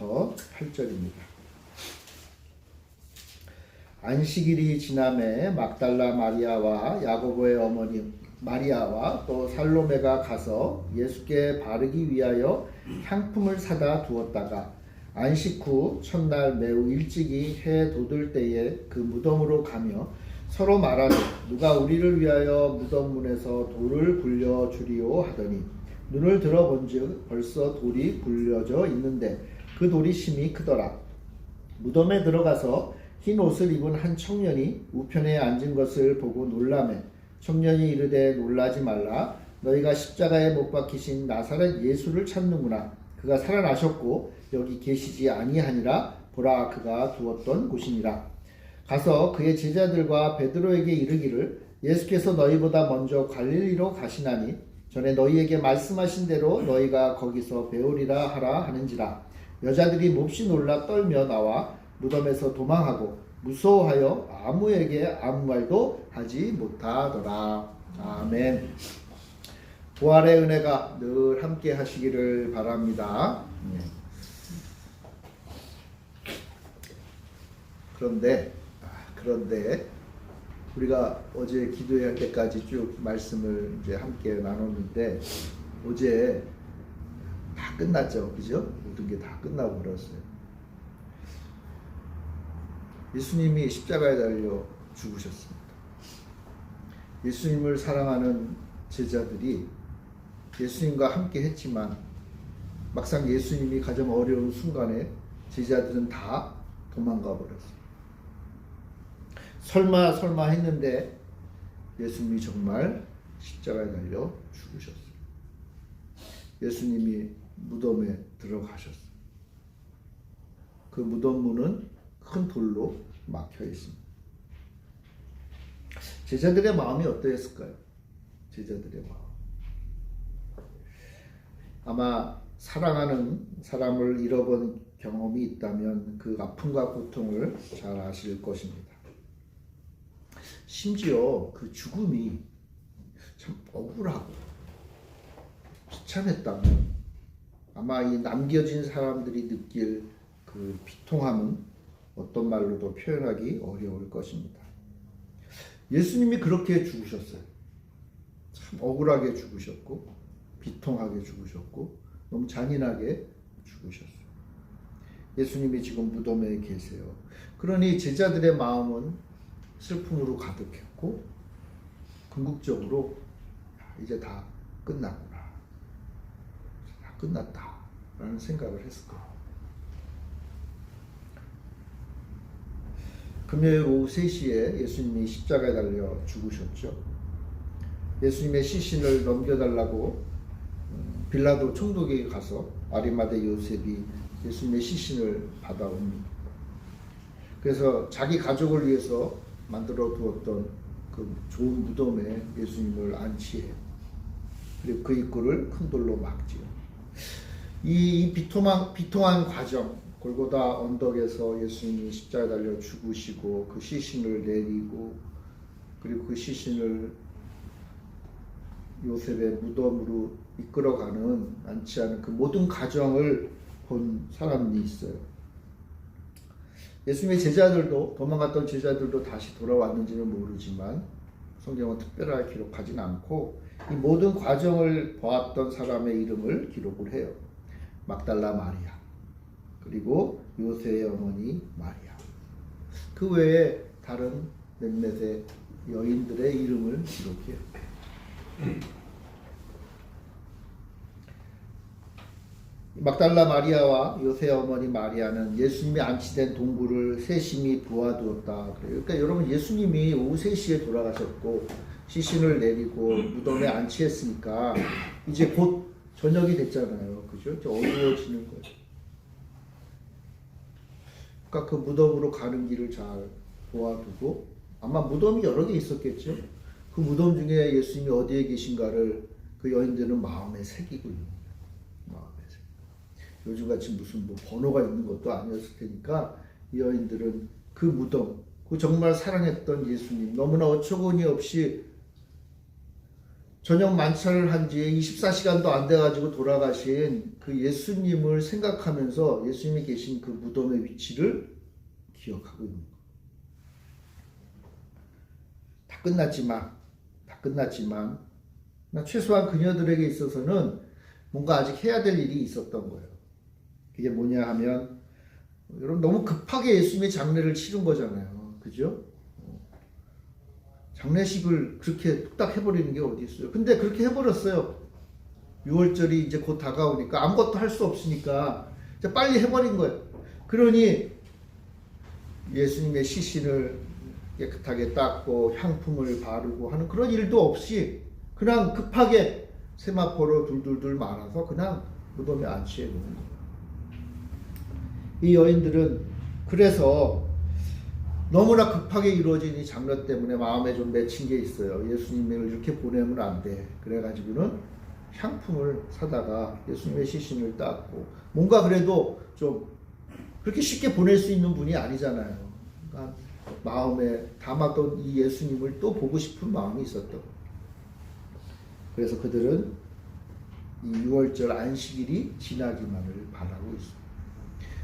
1절부터 8절입니다. 안식일이 지남에 막달라 마리아와 야고보의 어머니 마리아와 또 살로메가 가서 예수께 바르기 위하여 향품을 사다 두었다가 안식 후 첫날 매우 일찍이 해 돋을 때에 그 무덤으로 가며 서로 말하되 누가 우리를 위하여 무덤 문에서 돌을 굴려 주리오 하더니 눈을 들어본즉 벌써 돌이 굴려져 있는데 그 돌이 심히 크더라. 무덤에 들어가서 흰 옷을 입은 한 청년이 우편에 앉은 것을 보고 놀라매 청년이 이르되 놀라지 말라. 너희가 십자가에 못 박히신 나사렛 예수를 찾는구나. 그가 살아나셨고 여기 계시지 아니하니라. 보라, 그가 두었던 곳이니라. 가서 그의 제자들과 베드로에게 이르기를 예수께서 너희보다 먼저 갈릴리로 가시나니 전에 너희에게 말씀하신 대로 너희가 거기서 배우리라 하라 하는지라. 여자들이 몹시 놀라 떨며 나와 무덤에서 도망하고 무서워하여 아무에게 아무 말도 하지 못하더라. 아멘. 부활의 은혜가 늘 함께 하시기를 바랍니다. 그런데 우리가 어제 기도할 때까지 쭉 말씀을 이제 함께 나눴는데 어제 다 끝났죠, 그죠? 모든 게 다 끝나고 그랬어요. 예수님이 십자가에 달려 죽으셨습니다. 예수님을 사랑하는 제자들이 예수님과 함께 했지만 막상 예수님이 가장 어려운 순간에 제자들은 다 도망가 버렸어요. 설마 했는데 예수님이 정말 십자가에 달려 죽으셨어요. 예수님이 무덤에 들어가셨어요. 그 무덤 문은 큰 돌로 막혀 있습니다. 제자들의 마음이 어떠했을까요? 제자들의 마음. 아마 사랑하는 사람을 잃어본 경험이 있다면 그 아픔과 고통을 잘 아실 것입니다. 심지어 그 죽음이 참 억울하고 비참했다면 아마 이 남겨진 사람들이 느낄 그 비통함은 어떤 말로도 표현하기 어려울 것입니다. 예수님이 그렇게 죽으셨어요. 참 억울하게 죽으셨고 비통하게 죽으셨고 너무 잔인하게 죽으셨어요. 예수님이 지금 무덤에 계세요. 그러니 제자들의 마음은 슬픔으로 가득했고 궁극적으로 이제 다 끝났구나. 다 끝났다 라는 생각을 했을 거예요. 금요일 오후 3시에 예수님이 십자가에 달려 죽으셨죠. 예수님의 시신을 넘겨달라고 빌라도 총독에게 가서 아리마대 요셉이 예수님의 시신을 받아옵니다. 그래서 자기 가족을 위해서 만들어 두었던 그 좋은 무덤에 예수님을 안치해요. 그리고 그 입구를 큰 돌로 막지요. 이 비통한 과정, 골고다 언덕에서 예수님이 십자가에 달려 죽으시고 그 시신을 내리고 그리고 그 시신을 요셉의 무덤으로 이끌어가는 안치하는 그 모든 과정을 본 사람이 있어요. 예수님의 제자들도 도망갔던 제자들도 다시 돌아왔는지는 모르지만 성경은 특별하게 기록하진 않고 이 모든 과정을 보았던 사람의 이름을 기록을 해요. 막달라 마리아 그리고 요새의 어머니 마리아 그 외에 다른 몇몇의 여인들의 이름을 기록해요. 막달라 마리아와 요새 어머니 마리아는 예수님이 안치된 동굴을 세심히 보아두었다. 그러니까 여러분 예수님이 오후 3시에 돌아가셨고 시신을 내리고 무덤에 안치했으니까 이제 곧 저녁이 됐잖아요. 그죠? 이제 어두워지는 거예요. 그러니까 그 무덤으로 가는 길을 잘 보아두고 아마 무덤이 여러 개 있었겠죠. 그 무덤 중에 예수님이 어디에 계신가를 그 여인들은 마음에 새기고 있는 거예요. 요즘같이 무슨 뭐 번호가 있는 것도 아니었을 테니까 이 여인들은 그 무덤, 그 정말 사랑했던 예수님, 너무나 어처구니 없이 저녁 만찬을 한 지 24시간도 안 돼가지고 돌아가신 그 예수님을 생각하면서 예수님이 계신 그 무덤의 위치를 기억하고 있는 거예요. 다 끝났지만 최소한 그녀들에게 있어서는 뭔가 아직 해야 될 일이 있었던 거예요. 그게 뭐냐 하면, 여러분 너무 급하게 예수님의 장례를 치른 거잖아요. 그죠? 장례식을 그렇게 뚝딱 해버리는 게 어디 있어요. 근데 그렇게 해버렸어요. 6월절이 이제 곧 다가오니까 아무것도 할 수 없으니까 이제 빨리 해버린 거예요. 그러니 예수님의 시신을 깨끗하게 닦고 향품을 바르고 하는 그런 일도 없이 그냥 급하게 세마포로 둘둘둘 말아서 그냥 무덤에 안치해 놓은 거예요. 이 여인들은 그래서 너무나 급하게 이루어진 이 장례 때문에 마음에 좀 맺힌 게 있어요. 예수님을 이렇게 보내면 안 돼. 그래가지고는 향품을 사다가 예수님의 시신을 닦고, 뭔가 그래도 좀 그렇게 쉽게 보낼 수 있는 분이 아니잖아요. 그러니까 마음에 담았던 이 예수님을 또 보고 싶은 마음이 있었던 거예요. 그래서 그들은 이 6월절 안식일이 지나기만을 바라고 있습니다.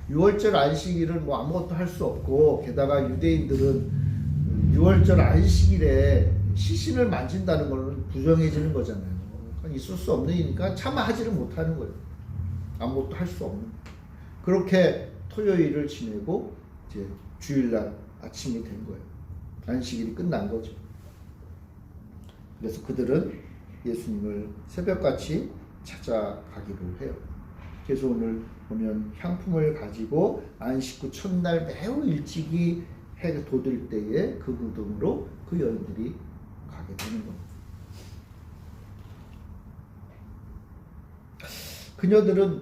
6월절 안식일은 뭐 아무것도 할 수 없고, 게다가 유대인들은 6월절 안식일에 시신을 만진다는 것은 부정해지는 거잖아요. 그러니까 있을 수 없는 일이니까 차마 하지를 못하는 거예요. 아무것도 할 수 없는. 그렇게 토요일을 지내고 이제 주일날 아침이 된 거예요. 안식일이 끝난 거죠. 그래서 그들은 예수님을 새벽같이 찾아가기로 해요. 그래서 오늘 보면 향품을 가지고 안식 후 첫날 매우 일찍이 해가 돋을 때에 그 무덤으로 그 여인들이 가게 되는 겁니다. 그녀들은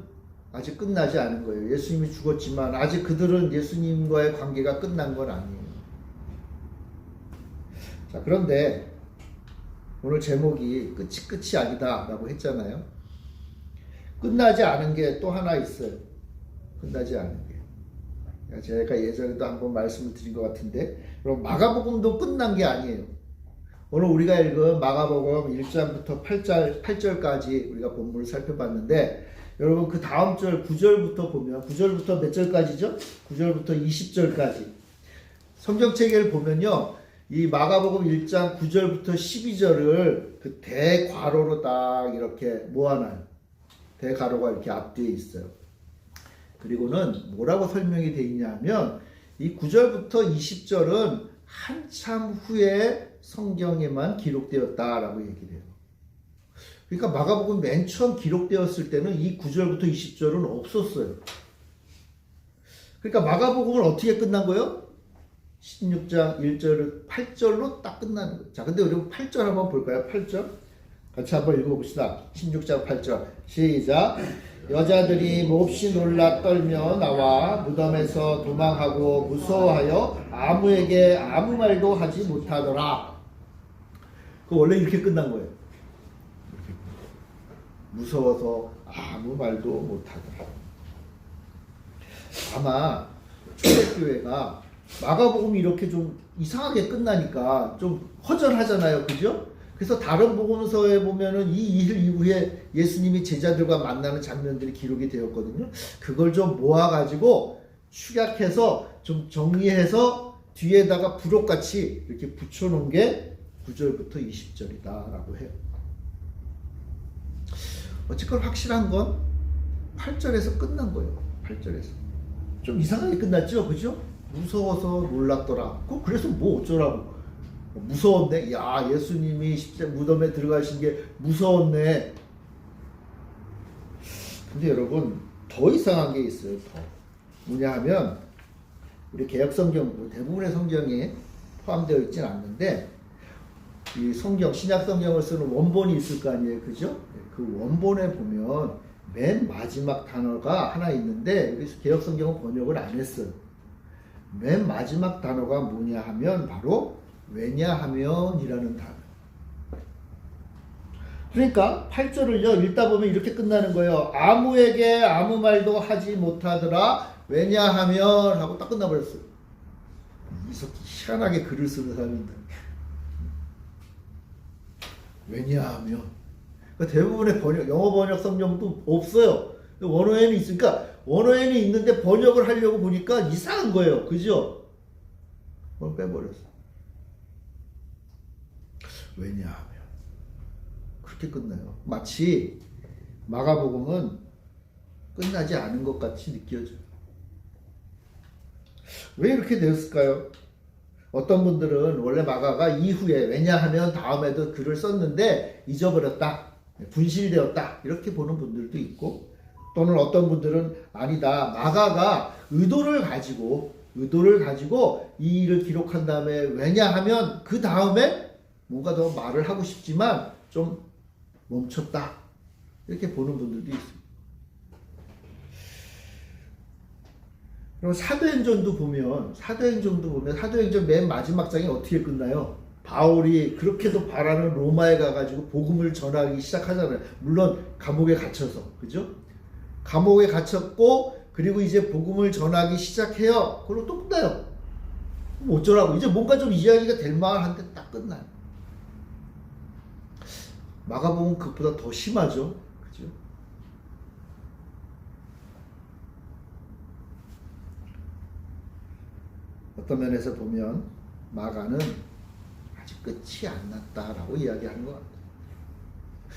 아직 끝나지 않은 거예요. 예수님이 죽었지만 아직 그들은 예수님과의 관계가 끝난 건 아니에요. 자, 그런데 오늘 제목이 끝이 아니다 라고 했잖아요. 끝나지 않은 게 또 하나 있어요. 끝나지 않은 게. 제가 예전에도 한번 말씀을 드린 것 같은데, 그럼 마가복음도 끝난 게 아니에요. 오늘 우리가 읽은 마가복음 1장부터 8절까지 우리가 본문을 살펴봤는데, 여러분 그 다음 절 9절부터 보면, 9절부터 몇 절까지죠? 9절부터 20절까지. 성경책을 보면요, 이 마가복음 1장 9절부터 12절을 그 대괄호로 딱 이렇게 모아놔요. 대괄호가 이렇게 앞뒤에 있어요. 그리고는 뭐라고 설명이 되어 있냐면, 이 9절부터 20절은 한참 후에 성경에만 기록되었다라고 얘기를 해요. 그러니까 마가복음 맨 처음 기록되었을 때는 이 9절부터 20절은 없었어요. 그러니까 마가복음은 어떻게 끝난 거예요? 16장 1절을 8절로 딱 끝나는 거예요. 자, 근데 우리 8절 한번 볼까요? 8절. 같이 한번 읽어봅시다. 16장 8절. 시작. 여자들이 몹시 놀라 떨며 나와 무덤에서 도망하고 무서워하여 아무에게 아무 말도 하지 못하더라. 그 원래 이렇게 끝난 거예요. 무서워서 아무 말도 못하더라. 아마 초대교회가 마가복음이 이렇게 좀 이상하게 끝나니까 좀 허전하잖아요. 그죠? 그래서 다른 복음서에 보면은 이 일 이후에 예수님이 제자들과 만나는 장면들이 기록이 되었거든요. 그걸 좀 모아가지고 축약해서 좀 정리해서 뒤에다가 부록같이 이렇게 붙여놓은 게 9절부터 20절이다라고 해요. 어쨌건 확실한 건 8절에서 끝난 거예요. 8절에서. 좀 이상하게 끝났죠? 그죠? 무서워서 놀랐더라. 그래서 뭐 어쩌라고. 무서웠네. 야, 예수님이 무덤에 들어가신 게 무서웠네. 근데 여러분, 더 이상한 게 있어요. 더. 뭐냐 하면, 우리 개역성경, 대부분의 성경에 포함되어 있지는 않는데, 이 성경, 신약 성경을 쓰는 원본이 있을 거 아니에요. 그죠? 그 원본에 보면 맨 마지막 단어가 하나 있는데, 여기서 개역성경은 번역을 안 했어요. 맨 마지막 단어가 뭐냐 하면 바로 왜냐하면이라는 단어. 그러니까 8절을요 읽다 보면 이렇게 끝나는 거예요. 아무에게 아무 말도 하지 못하더라. 왜냐하면 하고 딱 끝나버렸어요. 이렇게 희한하게 글을 쓰는 사람인데. 왜냐하면 그러니까 대부분의 영어 번역 성경도 없어요. 원어에는 있으니까 원어에는 있는데 번역을 하려고 보니까 이상한 거예요. 그죠? 그걸 빼버렸어. 왜냐하면 그렇게 끝나요. 마치 마가복음은 끝나지 않은 것 같이 느껴져요. 왜 이렇게 되었을까요? 어떤 분들은 원래 마가가 이후에, 왜냐하면 다음에도 글을 썼는데 잊어버렸다, 분실되었다, 이렇게 보는 분들도 있고, 또는 어떤 분들은 아니다, 마가가 의도를 가지고 이 일을 기록한 다음에, 왜냐하면 그 다음에 뭔가 더 말을 하고 싶지만 좀 멈췄다, 이렇게 보는 분들도 있습니다. 그럼 사도행전도 보면 사도행전 맨 마지막 장이 어떻게 끝나요? 바울이 그렇게도 바라는 로마에 가가지고 복음을 전하기 시작하잖아요. 물론 감옥에 갇혀서, 그죠? 감옥에 갇혔고, 그리고 이제 복음을 전하기 시작해요. 그리고 또 끝나요. 어쩌라고? 이제 뭔가 좀 이야기가 될 만한데 딱 끝나요. 마가복음은 그것보다 더 심하죠. 그죠? 어떤 면에서 보면 마가는 아직 끝이 안 났다라고 이야기하는 것 같아요.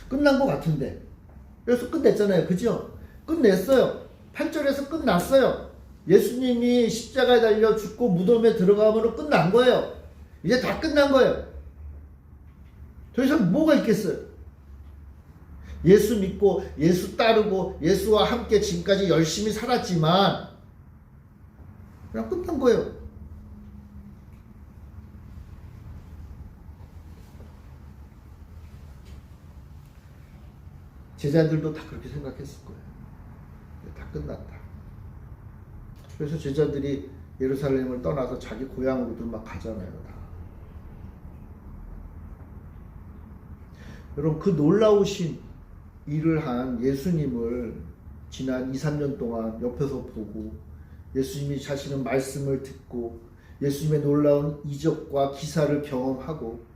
끝난 것 같은데. 그래서 끝냈잖아요. 그죠? 끝냈어요. 8절에서 끝났어요. 예수님이 십자가에 달려 죽고 무덤에 들어가면 끝난 거예요. 이제 다 끝난 거예요. 더 이상 뭐가 있겠어요? 예수 믿고 예수 따르고 예수와 함께 지금까지 열심히 살았지만 그냥 끝난 거예요. 제자들도 다 그렇게 생각했을 거예요. 다 끝났다. 그래서 제자들이 예루살렘을 떠나서 자기 고향으로도 막 가잖아요. 다. 여러분, 그 놀라우신 일을 한 예수님을 지난 2, 3년 동안 옆에서 보고, 예수님이 자신의 말씀을 듣고, 예수님의 놀라운 이적과 기사를 경험하고,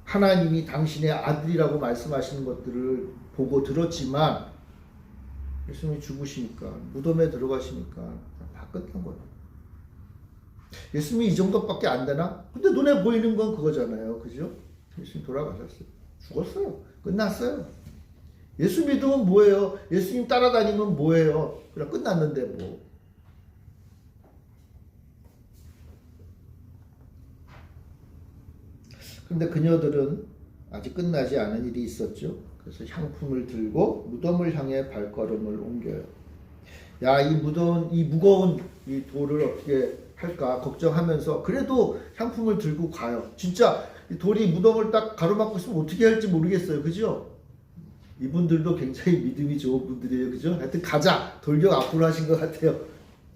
하나님이 당신의 아들이라고 말씀하시는 것들을 보고 들었지만, 예수님이 죽으시니까, 무덤에 들어가시니까 다 끝난 거예요. 예수님이 이 정도밖에 안 되나? 근데 눈에 보이는 건 그거잖아요. 그죠? 예수님 돌아가셨어요. 죽었어요. 끝났어요. 예수 믿으면 뭐예요? 예수님 따라다니면 뭐예요? 그냥 끝났는데 뭐. 근데 그녀들은 아직 끝나지 않은 일이 있었죠. 그래서 향품을 들고 무덤을 향해 발걸음을 옮겨요. 야, 이 무거운 이 돌을 어떻게 할까 걱정하면서 그래도 향품을 들고 가요. 진짜 이 돌이 무덤을 딱 가로막고 있으면 어떻게 할지 모르겠어요. 그죠? 이분들도 굉장히 믿음이 좋은 분들이에요. 그죠? 하여튼 가자. 돌격 앞으로 하신 것 같아요.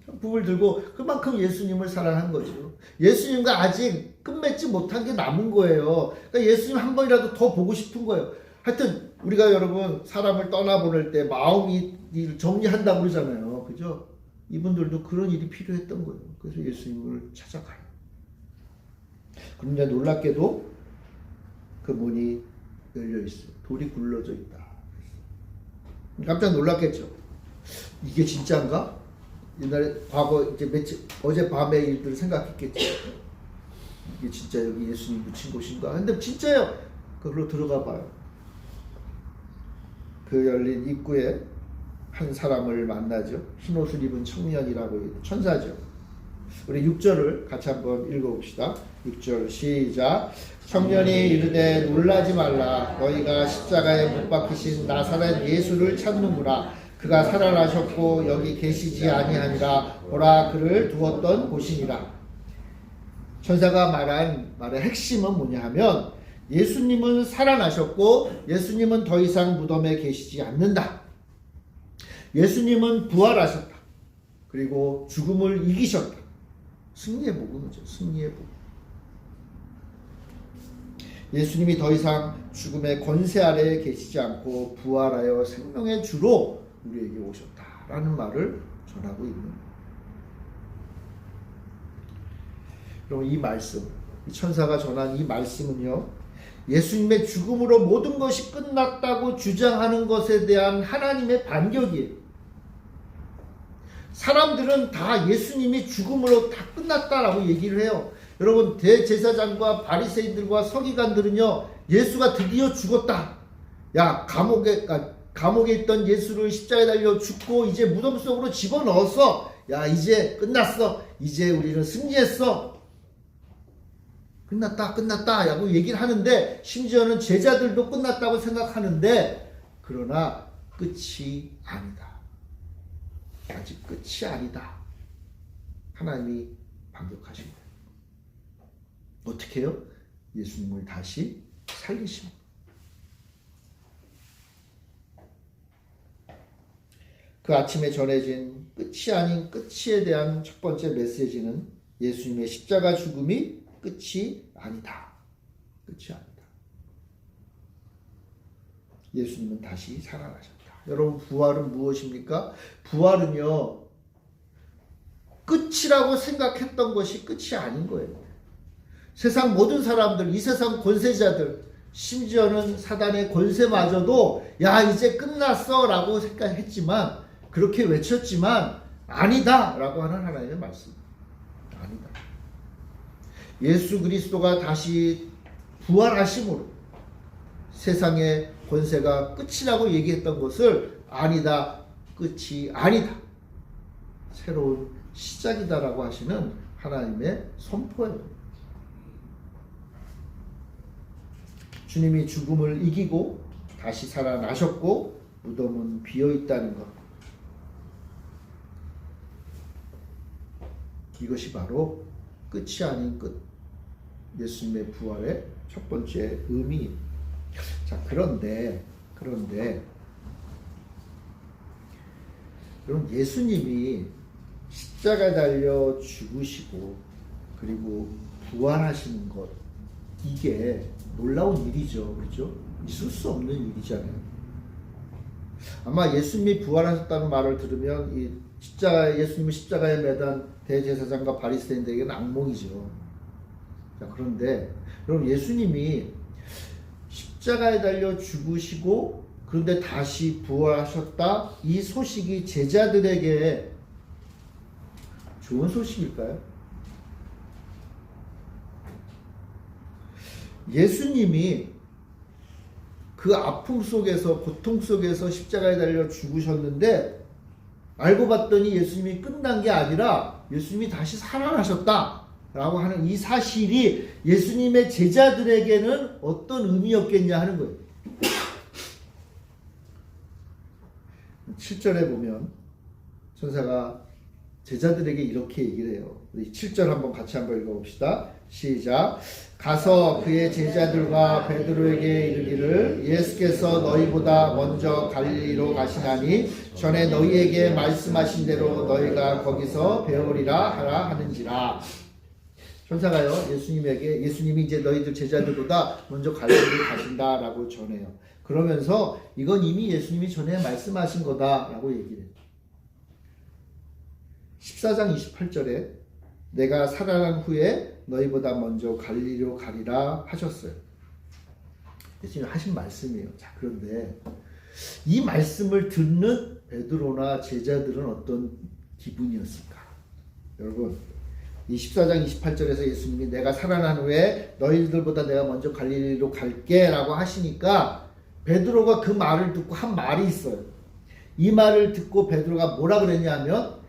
향품을 들고 그만큼 예수님을 사랑한 거죠. 예수님과 아직 끝맺지 못한 게 남은 거예요. 그러니까 예수님 한 번이라도 더 보고 싶은 거예요. 하여튼 우리가 여러분 사람을 떠나보낼 때 마음이 정리한다고 그러잖아요. 그죠? 이분들도 그런 일이 필요했던 거예요. 그래서 예수님을 찾아가요. 그런데 놀랍게도 그 문이 열려 있어요. 돌이 굴러져 있다. 깜짝 놀랐겠죠. 이게 진짜인가? 옛날에 과거 이제 어제 밤의 일들을 생각했겠죠. 이게 진짜 여기 예수님 묻힌 곳인가? 근데 진짜요. 그걸로 들어가 봐요. 그 열린 입구에 한 사람을 만나죠. 흰옷을 입은 청년이라고 천사죠. 우리 6절을 같이 한번 읽어봅시다. 6절 시작. 청년이 이르되 놀라지 말라. 너희가 십자가에 못 박히신 나사렛 예수를 찾는구나. 그가 살아나셨고 여기 계시지 아니하니라. 보라 그를 두었던 곳이니라. 천사가 말한 말의 핵심은 뭐냐 하면 예수님은 살아나셨고 예수님은 더 이상 무덤에 계시지 않는다. 예수님은 부활하셨다. 그리고 죽음을 이기셨다. 승리의 복음이죠. 승리의 복음. 예수님이 더 이상 죽음의 권세 아래에 계시지 않고 부활하여 생명의 주로 우리에게 오셨다라는 말을 전하고 있는 거예요. 그럼 이 말씀, 이 천사가 전한 이 말씀은요, 예수님의 죽음으로 모든 것이 끝났다고 주장하는 것에 대한 하나님의 반격이에요. 사람들은 다 예수님이 죽음으로 다 끝났다라고 얘기를 해요. 여러분, 대제사장과 바리새인들과 서기관들은요, 예수가 드디어 죽었다. 야, 감옥에 있던 예수를 십자가에 달려 죽고 이제 무덤 속으로 집어넣었어. 야, 이제 끝났어. 이제 우리는 승리했어. 끝났다 라고 얘기를 하는데, 심지어는 제자들도 끝났다고 생각하는데, 그러나 끝이 아니다. 아직 끝이 아니다. 하나님이 반격하십니다. 어떻게 해요? 예수님을 다시 살리십니다. 그 아침에 전해진 끝이 아닌 끝이에 대한 첫 번째 메시지는 예수님의 십자가 죽음이 끝이 아니다. 끝이 아니다. 예수님은 다시 살아나셨다. 여러분, 부활은 무엇입니까? 부활은요, 끝이라고 생각했던 것이 끝이 아닌 거예요. 세상 모든 사람들, 이 세상 권세자들, 심지어는 사단의 권세마저도 야, 이제 끝났어 라고 생각했지만, 그렇게 외쳤지만 아니다 라고 하는 하나님의 말씀. 아니다. 예수 그리스도가 다시 부활하심으로 세상의 권세가 끝이라고 얘기했던 것을 아니다, 끝이 아니다, 새로운 시작이다라고 하시는 하나님의 선포예요. 주님이 죽음을 이기고 다시 살아나셨고 무덤은 비어있다는 것, 이것이 바로 끝이 아닌 끝, 예수님의 부활의 첫 번째 의미입니다. 자, 그런데 여러분, 예수님이 십자가에 달려 죽으시고 그리고 부활하시는 것, 이게 놀라운 일이죠. 그렇죠? 있을 수 없는 일이잖아요. 아마 예수님이 부활하셨다는 말을 들으면 이 예수님이 십자가에 매단 대제사장과 바리새인들에게는 악몽이죠. 자, 그런데 여러분, 예수님이 십자가에 달려 죽으시고 그런데 다시 부활하셨다, 이 소식이 제자들에게 좋은 소식일까요? 예수님이 그 아픔 속에서, 고통 속에서 십자가에 달려 죽으셨는데 알고 봤더니 예수님이 끝난 게 아니라 예수님이 다시 살아나셨다 라고 하는 이 사실이 예수님의 제자들에게는 어떤 의미였겠냐 하는 거예요. 7절에 보면 천사가 제자들에게 이렇게 얘기를 해요. 우리 7절 같이 한번 읽어봅시다. 시작. 가서 그의 제자들과 베드로에게 이르기를 예수께서 너희보다 먼저 갈릴리로 가시나니 전에 너희에게 말씀하신 대로 너희가 거기서 배우리라 하라 하는지라. 천사가요, 예수님이 이제 너희들 제자들보다 먼저 갈릴리로 가신다라고 전해요. 그러면서 이건 이미 예수님이 전에 말씀하신 거다라고 얘기를 해요. 14장 28절에 내가 살아난 후에 너희보다 먼저 갈릴리로 가리라 하셨어요. 예수님 하신 말씀이에요. 자, 그런데 이 말씀을 듣는 베드로나 제자들은 어떤 기분이었을까? 여러분, 이 14장 28절에서 예수님이 내가 살아난 후에 너희들보다 내가 먼저 갈릴리로 갈게 라고 하시니까 베드로가 그 말을 듣고 한 말이 있어요. 이 말을 듣고 베드로가 뭐라 그랬냐면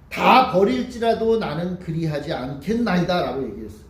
다 버릴지라도 나는 그리하지 않겠나이다 라고 얘기했어요.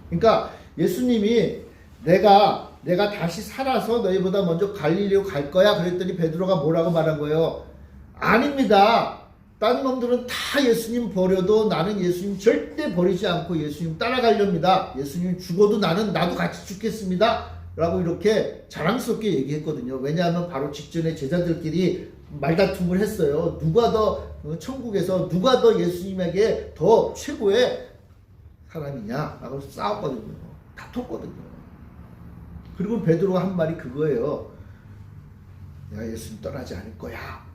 그러니까 예수님이 내가 다시 살아서 너희보다 먼저 갈릴리로 갈 거야 그랬더니 베드로가 뭐라고 말한 거예요? 아닙니다. 다른 놈들은 다 예수님 버려도 나는 예수님 절대 버리지 않고 예수님 따라가렵니다. 예수님 죽어도 나도 같이 죽겠습니다 라고 이렇게 자랑스럽게 얘기했거든요. 왜냐하면 바로 직전에 제자들끼리 말다툼을 했어요. 누가 더 천국에서 누가 더 예수님에게 더 최고의 사람이냐 라고 싸웠거든요. 다퉜거든요. 그리고 베드로가 한 말이 그거예요. 내가 예수님 떠나지 않을 거야.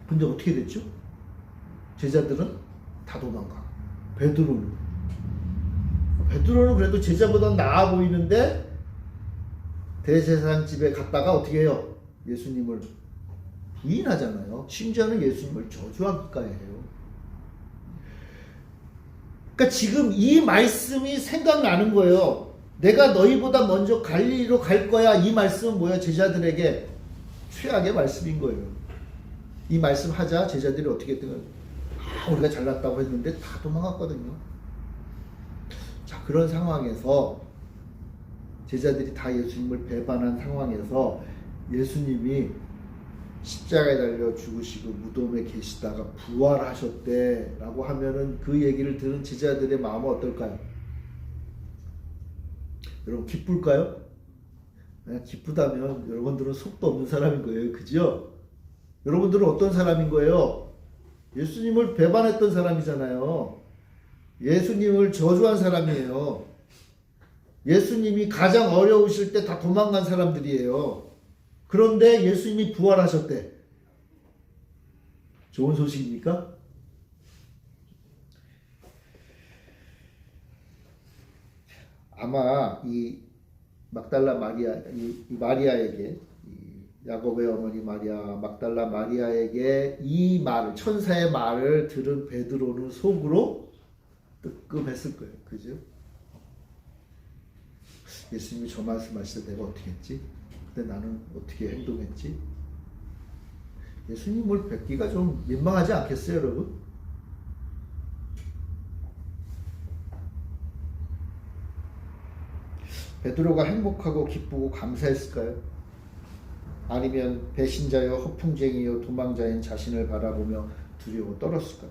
근데 어떻게 됐죠? 제자들은 다 도망가. 베드로는 베드로는 그래도 제자보다 나아 보이는데 대제사장 집에 갔다가 어떻게 해요? 예수님을 부인하잖아요. 심지어는 예수님을 저주하기까지 해요. 그러니까 지금 이 말씀이 생각나는 거예요. 내가 너희보다 먼저 갈릴리로 갈 거야. 이 말씀은 뭐예요? 제자들에게 최악의 말씀인 거예요. 이 말씀 하자 제자들이 어떻게 했든 우리가 잘났다고 했는데 다 도망갔거든요. 자, 그런 상황에서 제자들이 다 예수님을 배반한 상황에서 예수님이 십자가에 달려 죽으시고 무덤에 계시다가 부활하셨대 라고 하면은 그 얘기를 들은 제자들의 마음은 어떨까요? 여러분 기쁠까요? 기쁘다면 여러분들은 속도 없는 사람인 거예요. 그죠? 여러분들은 어떤 사람인 거예요? 예수님을 배반했던 사람이잖아요. 예수님을 저주한 사람이에요. 예수님이 가장 어려우실 때 다 도망간 사람들이에요. 그런데 예수님이 부활하셨대. 좋은 소식입니까? 아마 이 막달라 마리아, 이 마리아에게, 야곱의 어머니 마리아, 막달라 마리아에게 이 말을, 천사의 말을 들은 베드로는 속으로 뜨끔했을 거예요. 그죠? 예수님이 저 말씀하실 때 내가 어떻게 했지? 그때 나는 어떻게 행동했지? 예수님을 뵙기가 좀 민망하지 않겠어요, 여러분? 베드로가 행복하고 기쁘고 감사했을까요? 아니면 배신자여 허풍쟁이여 도망자인 자신을 바라보며 두려워 떨었을까요?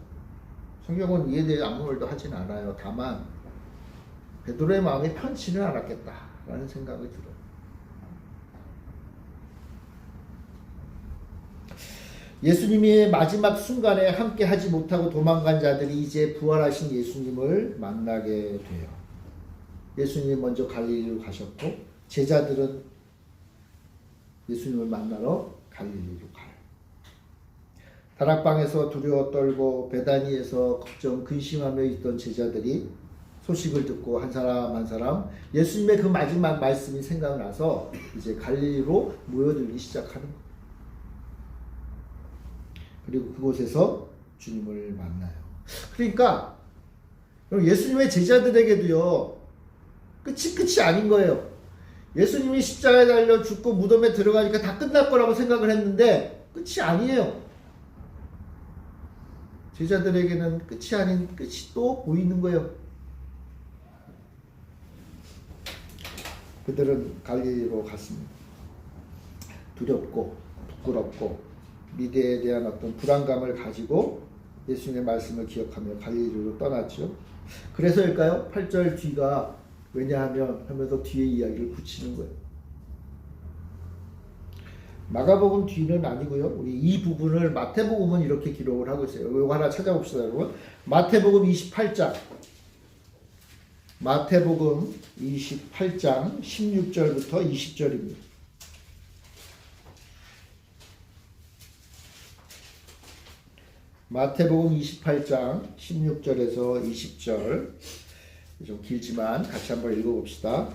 성경은 이에 대해 아무 말도 하진 않아요. 다만 베드로의 마음이 편치는 않았겠다라는 생각이 들어요. 예수님이 마지막 순간에 함께 하지 못하고 도망간 자들이 이제 부활하신 예수님을 만나게 돼요. 예수님이 먼저 갈릴리로 가셨고 제자들은 예수님을 만나러 갈릴리로 가요. 다락방에서 두려워 떨고 베다니에서 걱정 근심하며 있던 제자들이 소식을 듣고 한 사람 한 사람 예수님의 그 마지막 말씀이 생각나서 이제 갈릴리로 모여들기 시작하는 거예요. 그리고 그곳에서 주님을 만나요. 그러니까 예수님의 제자들에게도요, 끝이 아닌 거예요. 예수님이 십자가에 달려 죽고 무덤에 들어가니까 다 끝날 거라고 생각을 했는데 끝이 아니에요. 제자들에게는 끝이 아닌 끝이 또 보이는 거예요. 그들은 갈릴리로 갔습니다. 두렵고 부끄럽고 미래에 대한 어떤 불안감을 가지고 예수님의 말씀을 기억하며 갈릴리로 떠났죠. 그래서일까요? 8절 뒤가 왜냐하면 하면서 뒤에 이야기를 붙이는 거예요. 마가복음 뒤는 아니고요. 우리 이 부분을 마태복음은 이렇게 기록을 하고 있어요. 이거 하나 찾아봅시다, 여러분. 마태복음 28장. 마태복음 28장 16절부터 20절입니다. 마태복음 28장 16절에서 20절. 좀 길지만 같이 한번 읽어봅시다.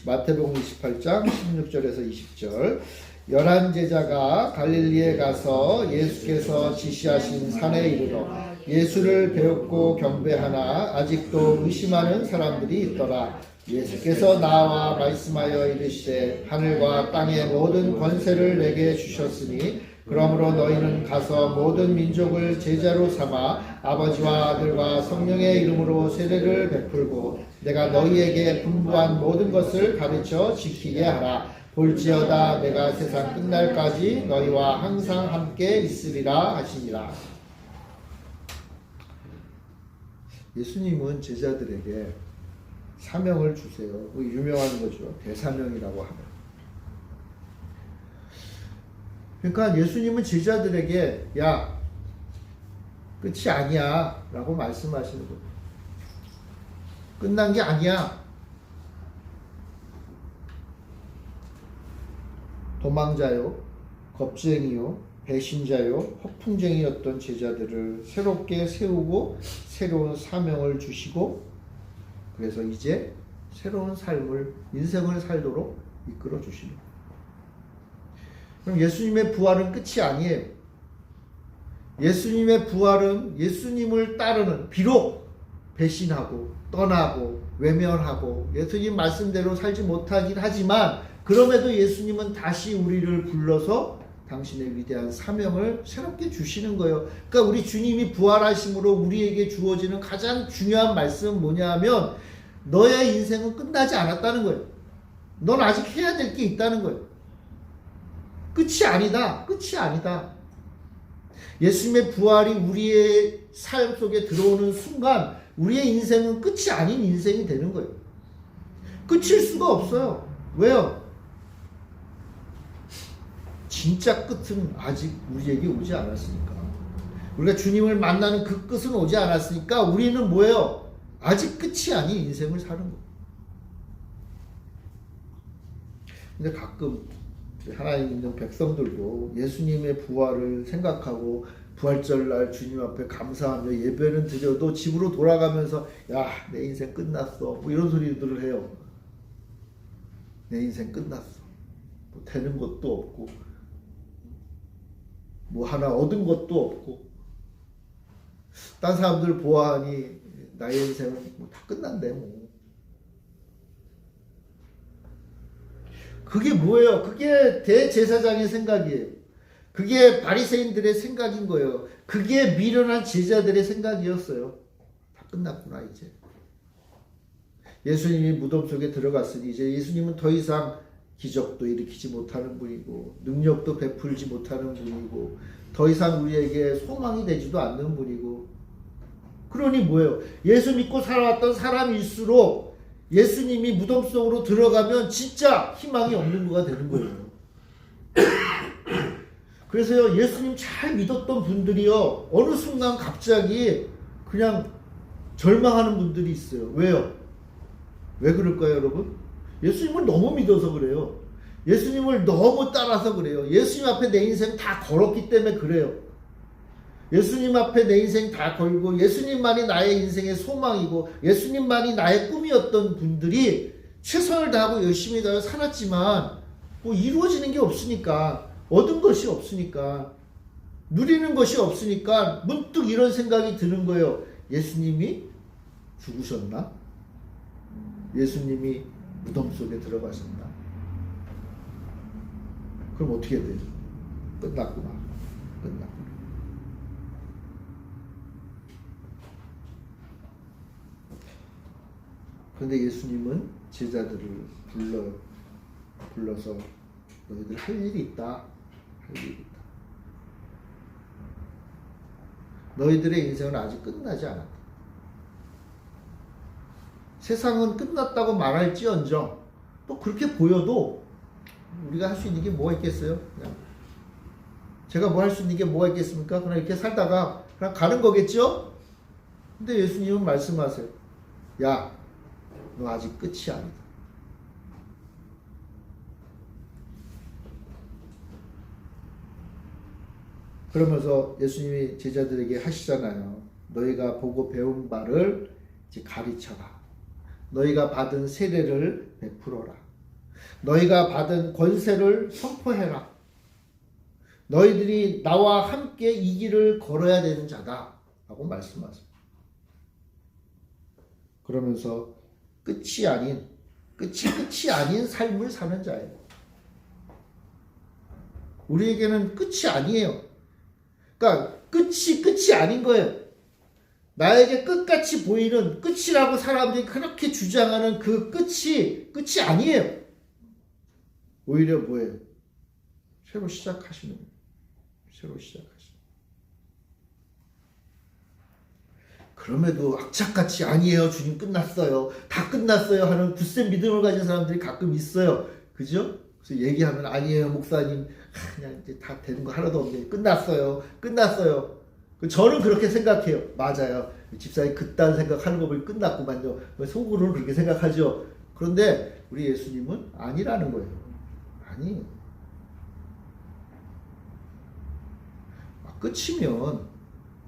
마태복음 28장 16절에서 20절. 11제자가 갈릴리에 가서 예수께서 지시하신 산에 이르러 예수를 배웠고 경배하나 아직도 의심하는 사람들이 있더라. 예수께서 나와 말씀하여 이르시되 하늘과 땅의 모든 권세를 내게 주셨으니 그러므로 너희는 가서 모든 민족을 제자로 삼아 아버지와 아들과 성령의 이름으로 세례를 베풀고 내가 너희에게 분부한 모든 것을 가르쳐 지키게 하라. 볼지어다 내가 세상 끝날까지 너희와 항상 함께 있으리라 하시니라. 예수님은 제자들에게 사명을 주세요. 유명한 거죠. 대사명이라고 하면. 그러니까 예수님은 제자들에게 야, 끝이 아니야 라고 말씀하시는 거예요. 끝난 게 아니야. 도망자요, 겁쟁이요, 배신자요, 허풍쟁이였던 제자들을 새롭게 세우고 새로운 사명을 주시고 그래서 이제 새로운 삶을, 인생을 살도록 이끌어 주시는 거예요. 그럼 예수님의 부활은 끝이 아니에요. 예수님의 부활은 예수님을 따르는, 비록 배신하고 떠나고 외면하고 예수님 말씀대로 살지 못하긴 하지만, 그럼에도 예수님은 다시 우리를 불러서 당신의 위대한 사명을 새롭게 주시는 거예요. 그러니까 우리 주님이 부활하심으로 우리에게 주어지는 가장 중요한 말씀은 뭐냐 하면, 너의 인생은 끝나지 않았다는 거예요. 넌 아직 해야 될 게 있다는 거예요. 끝이 아니다. 끝이 아니다. 예수님의 부활이 우리의 삶 속에 들어오는 순간 우리의 인생은 끝이 아닌 인생이 되는 거예요. 끝일 수가 없어요. 왜요? 진짜 끝은 아직 우리에게 오지 않았으니까. 우리가 주님을 만나는 그 끝은 오지 않았으니까 우리는 뭐예요? 아직 끝이 아닌 인생을 사는 거예요. 근데 가끔 하나님 있는 백성들도 예수님의 부활을 생각하고 부활절날 주님 앞에 감사하며 예배는 드려도 집으로 돌아가면서 야, 내 인생 끝났어, 뭐 이런 소리들을 해요. 내 인생 끝났어. 뭐 되는 것도 없고 뭐 하나 얻은 것도 없고, 딴 사람들 보아하니 나의 인생은 뭐 다 끝난대 뭐. 그게 뭐예요? 그게 대제사장의 생각이에요. 그게 바리새인들의 생각인 거예요. 그게 미련한 제자들의 생각이었어요. 다 끝났구나 이제. 예수님이 무덤 속에 들어갔으니 이제 예수님은 더 이상 기적도 일으키지 못하는 분이고 능력도 베풀지 못하는 분이고 더 이상 우리에게 소망이 되지도 않는 분이고, 그러니 뭐예요? 예수 믿고 살아왔던 사람일수록 예수님이 무덤 속으로 들어가면 진짜 희망이 없는 거가 되는 거예요. 그래서요, 예수님 잘 믿었던 분들이요, 어느 순간 갑자기 그냥 절망하는 분들이 있어요. 왜요? 왜 그럴까요, 여러분? 예수님을 너무 믿어서 그래요. 예수님을 너무 따라서 그래요. 예수님 앞에 내 인생 다 걸었기 때문에 그래요. 예수님 앞에 내 인생 다 걸고 예수님만이 나의 인생의 소망이고 예수님만이 나의 꿈이었던 분들이 최선을 다하고 열심히 다해 살았지만 뭐 이루어지는 게 없으니까, 얻은 것이 없으니까, 누리는 것이 없으니까 문득 이런 생각이 드는 거예요. 예수님이 죽으셨나? 예수님이 무덤 속에 들어가셨나? 그럼 어떻게 돼요? 끝났구나. 끝났구나. 그런데 예수님은 제자들을 불러서 너희들 할 일이 있다. 할 일이 있다. 너희들의 인생은 아직 끝나지 않았다. 세상은 끝났다고 말할지언정 또 그렇게 보여도 우리가 할 수 있는 게 뭐가 있겠어요? 그냥 제가 뭐 할 수 있는 게 뭐가 있겠습니까? 그냥 이렇게 살다가 그냥 가는 거겠죠? 근데 예수님은 말씀하세요. 야, 너 아직 끝이 아니다. 그러면서 예수님이 제자들에게 하시잖아요. 너희가 보고 배운 바를 이제 가르쳐라. 너희가 받은 세례를 베풀어라. 너희가 받은 권세를 선포해라. 너희들이 나와 함께 이 길을 걸어야 되는 자다 라고 말씀하세요. 그러면서 끝이 아닌 삶을 사는 자예요. 우리에게는 끝이 아니에요. 그러니까 끝이 아닌 거예요. 나에게 끝같이 보이는 끝이라고 사람들이 그렇게 주장하는 그 끝이 아니에요. 오히려 뭐예요? 새로 시작하시는 거예요. 새로 시작하시는 거예요. 그럼에도 악착같이 아니에요. 주님 끝났어요. 다 끝났어요 하는 굳센 믿음을 가진 사람들이 가끔 있어요. 그죠? 그래서 얘기하면 아니에요 목사님, 그냥 이제 다 되는 거 하나도 없네. 끝났어요. 저는 그렇게 생각해요. 맞아요. 집사님 그딴 생각하는 거 보니 끝났구만요. 속으로는 그렇게 생각하죠. 그런데 우리 예수님은 아니라는 거예요. 아니. 끝이면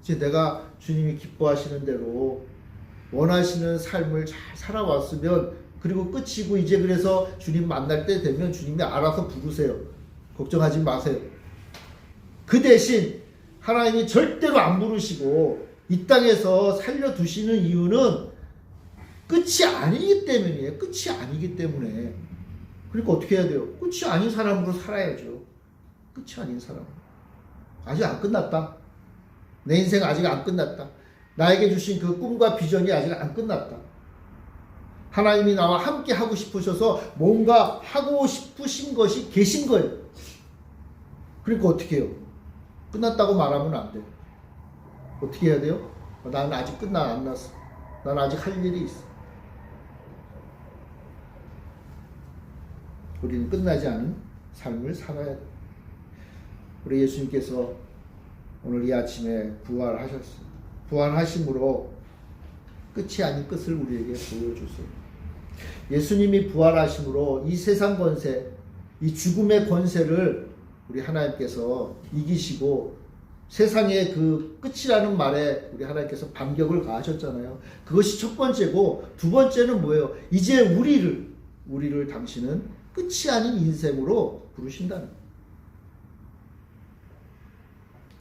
이제 내가 주님이 기뻐하시는 대로 원하시는 삶을 잘 살아왔으면, 그리고 끝이고 이제 그래서 주님 만날 때 되면 주님이 알아서 부르세요. 걱정하지 마세요. 그 대신 하나님이 절대로 안 부르시고 이 땅에서 살려두시는 이유는 끝이 아니기 때문이에요. 끝이 아니기 때문에. 그러니까 어떻게 해야 돼요? 끝이 아닌 사람으로 살아야죠. 끝이 아닌 사람. 아직 안 끝났다. 내 인생 아직 안 끝났다. 나에게 주신 그 꿈과 비전이 아직 안 끝났다. 하나님이 나와 함께 하고 싶으셔서 뭔가 하고 싶으신 것이 계신 거예요. 그러니까 어떻게 해요? 끝났다고 말하면 안 돼요. 어떻게 해야 돼요? 나는 아직 안 났어. 난 아직 할 일이 있어. 우리는 끝나지 않은 삶을 살아야 돼. 우리 예수님께서 오늘 이 아침에 부활하셨어요. 부활하심으로 끝이 아닌 끝을 우리에게 보여주세요. 예수님이 부활하심으로 이 세상 권세, 이 죽음의 권세를 우리 하나님께서 이기시고 세상의 그 끝이라는 말에 우리 하나님께서 반격을 가하셨잖아요. 그것이 첫 번째고, 두 번째는 뭐예요? 이제 우리를 당신은 끝이 아닌 인생으로 부르신다는 거예요.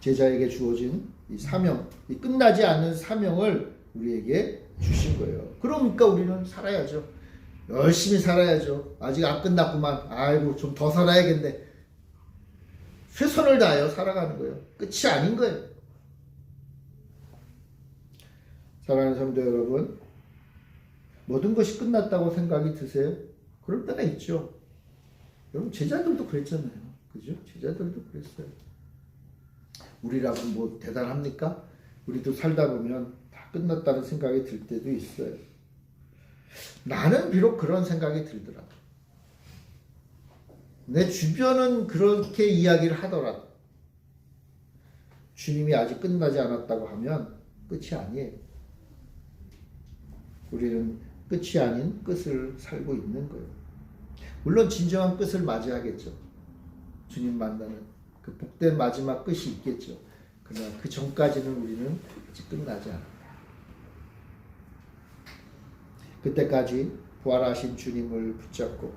제자에게 주어진 이 사명, 이 끝나지 않는 사명을 우리에게 주신 거예요. 그러니까 우리는 살아야죠. 열심히 살아야죠. 아직 안 끝났구만. 아이고, 좀 더 살아야겠네. 최선을 다하여 살아가는 거예요. 끝이 아닌 거예요. 사랑하는 성도 여러분, 모든 것이 끝났다고 생각이 드세요? 그럴 때가 있죠. 여러분, 제자들도 그랬잖아요. 그죠? 제자들도 그랬어요. 우리라고 뭐 대단합니까? 우리도 살다 보면 다 끝났다는 생각이 들 때도 있어요. 나는 비록 그런 생각이 들더라도, 내 주변은 그렇게 이야기를 하더라도, 주님이 아직 끝나지 않았다고 하면 끝이 아니에요. 우리는 끝이 아닌 끝을 살고 있는 거예요. 물론 진정한 끝을 맞이하겠죠. 주님 만나는 그 복된 마지막 끝이 있겠죠. 그러나 그 전까지는 우리는 아직 끝나지 않아요. 그때까지 부활하신 주님을 붙잡고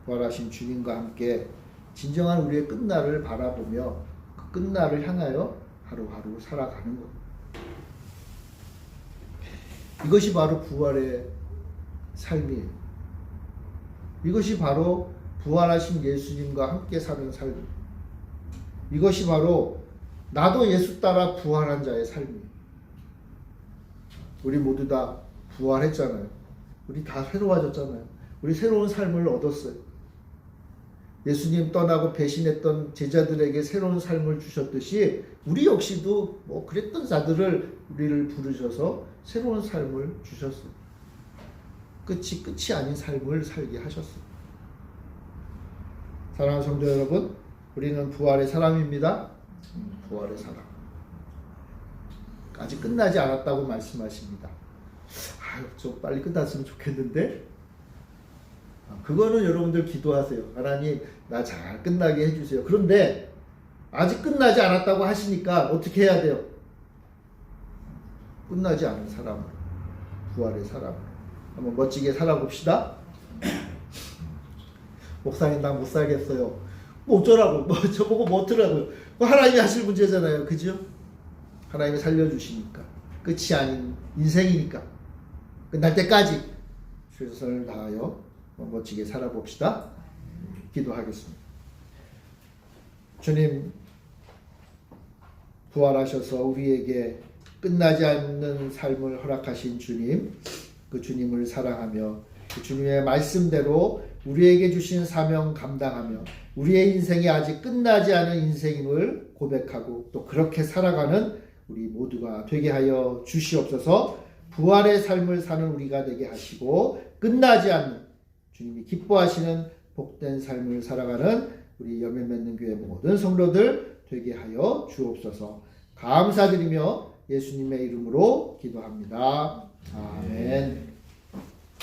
부활하신 주님과 함께 진정한 우리의 끝날을 바라보며 그 끝날을 향하여 하루하루 살아가는 것. 이것이 바로 부활의 삶이에요. 이것이 바로 부활하신 예수님과 함께 사는 삶이에요. 이것이 바로 나도 예수 따라 부활한 자의 삶이에요. 우리 모두 다 부활했잖아요. 우리 다 새로워졌잖아요. 우리 새로운 삶을 얻었어요. 예수님 떠나고 배신했던 제자들에게 새로운 삶을 주셨듯이 우리 역시도 뭐 그랬던 자들을 우리를 부르셔서 새로운 삶을 주셨어요. 끝이 아닌 삶을 살게 하셨어요. 사랑하는 성도 여러분, 우리는 부활의 사람입니다. 부활의 사람. 아직 끝나지 않았다고 말씀하십니다. 아유, 좀 빨리 끝났으면 좋겠는데? 그거는 여러분들 기도하세요. 하나님, 나 잘 끝나게 해주세요. 그런데 아직 끝나지 않았다고 하시니까 어떻게 해야 돼요? 끝나지 않은 사람으로, 부활의 사람으로 한번 멋지게 살아봅시다. 목사님, 나 못 살겠어요. 뭐 어쩌라고, 저보고 뭐 어쩌라고요. 하나님이 하실 문제잖아요. 그죠? 하나님이 살려주시니까. 끝이 아닌 인생이니까. 끝날 때까지 최선을 다하여 멋지게 살아봅시다. 기도하겠습니다. 주님, 부활하셔서 우리에게 끝나지 않는 삶을 허락하신 주님, 그 주님을 사랑하며 그 주님의 말씀대로 우리에게 주신 사명 감당하며 우리의 인생이 아직 끝나지 않은 인생임을 고백하고 또 그렇게 살아가는 우리 모두가 되게 하여 주시옵소서. 부활의 삶을 사는 우리가 되게 하시고 끝나지 않는 주님이 기뻐하시는 복된 삶을 살아가는 우리 열매맺는 교회 모든 성도들 되게 하여 주옵소서. 감사드리며 예수님의 이름으로 기도합니다. 아멘.